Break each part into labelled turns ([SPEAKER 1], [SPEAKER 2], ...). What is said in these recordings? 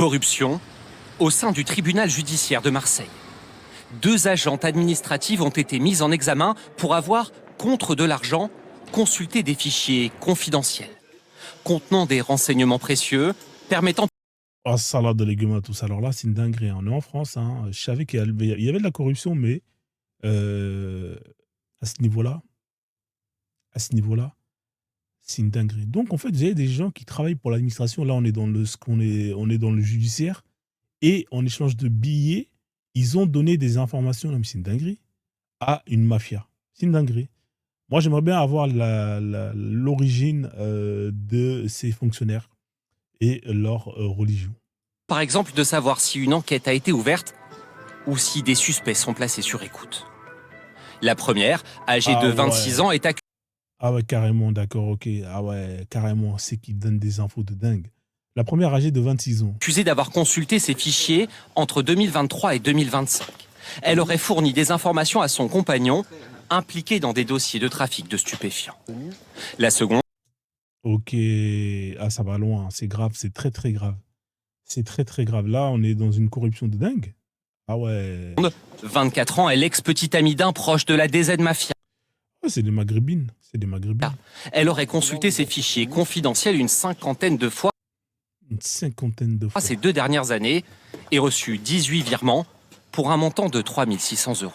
[SPEAKER 1] Corruption au sein du tribunal judiciaire de Marseille. 2 agentes administratives ont été mises en examen pour avoir, contre de l'argent, consulté des fichiers confidentiels, contenant des renseignements précieux, permettant...
[SPEAKER 2] Oh, salade de légumes à tous. Alors là, c'est une dinguerie, hein. On est en France, hein. Je savais qu'il y avait de la corruption, mais euh, à ce niveau-là, à ce niveau-là, c'est une dinguerie. Donc, en fait, vous avez des gens qui travaillent pour l'administration. Là, on est dans on est dans le judiciaire. Et en échange de billets, ils ont donné des informations, non, mais c'est une dinguerie, à une mafia. C'est une dinguerie. Moi, j'aimerais bien avoir l'origine de ces fonctionnaires et leur religion.
[SPEAKER 1] Par exemple, de savoir si une enquête a été ouverte ou si des suspects sont placés sur écoute. La première, âgée
[SPEAKER 2] Ah
[SPEAKER 1] de
[SPEAKER 2] ouais.
[SPEAKER 1] 26 ans, est
[SPEAKER 2] Ah ouais, carrément, d'accord, ok. Ah ouais, carrément, c'est qui donne des infos de dingue. La première âgée de 26 ans.
[SPEAKER 1] accusée d'avoir consulté ses fichiers entre 2023 et 2025. Elle aurait fourni des informations à son compagnon, impliqué dans des dossiers de trafic de stupéfiants. La seconde,
[SPEAKER 2] Ok, ah ça va loin, c'est grave, c'est très très grave. C'est très très grave. Là, on est dans une corruption de dingue. Ah ouais.
[SPEAKER 1] 24 ans, est l'ex-petite amie d'un proche de la DZ Mafia.
[SPEAKER 2] Ouais, c'est des maghrébines. C'est des maghrébines.
[SPEAKER 1] Elle aurait consulté ses fichiers confidentiels une cinquantaine de fois
[SPEAKER 2] Une cinquantaine de fois.
[SPEAKER 1] ces 2 dernières années et reçu 18 virements pour un montant de 3 600 euros.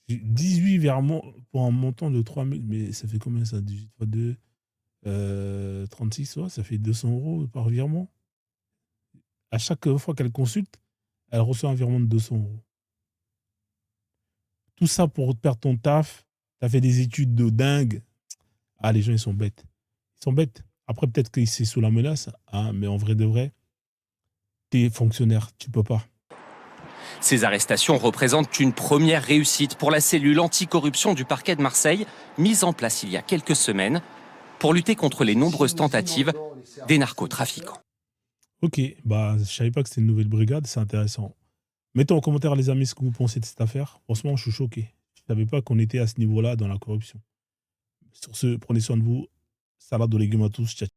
[SPEAKER 2] 18 virements pour un montant de 3000. Mais ça fait combien ça? 18 fois 2, 36, ouais, ça fait 200 euros par virement. À chaque fois qu'elle consulte, elle reçoit un virement de 200 euros. Tout ça pour perdre ton taf. Tu as fait des études de dingue. Ah, les gens, ils sont bêtes. Ils sont bêtes. Après, peut-être que c'est sous la menace, hein, mais en vrai de vrai, t'es fonctionnaire, tu peux pas.
[SPEAKER 1] Ces arrestations représentent une première réussite pour la cellule anticorruption du parquet de Marseille, mise en place il y a quelques semaines pour lutter contre les nombreuses tentatives des narcotrafiquants.
[SPEAKER 2] Ok, bah, je savais pas que c'était une nouvelle brigade, c'est intéressant. Mettez en commentaire, les amis, ce que vous pensez de cette affaire. Franchement, je suis choqué. Je savais pas qu'on était à ce niveau-là dans la corruption. Sur ce, prenez soin de vous. Salade de légumes à tous. Ciao.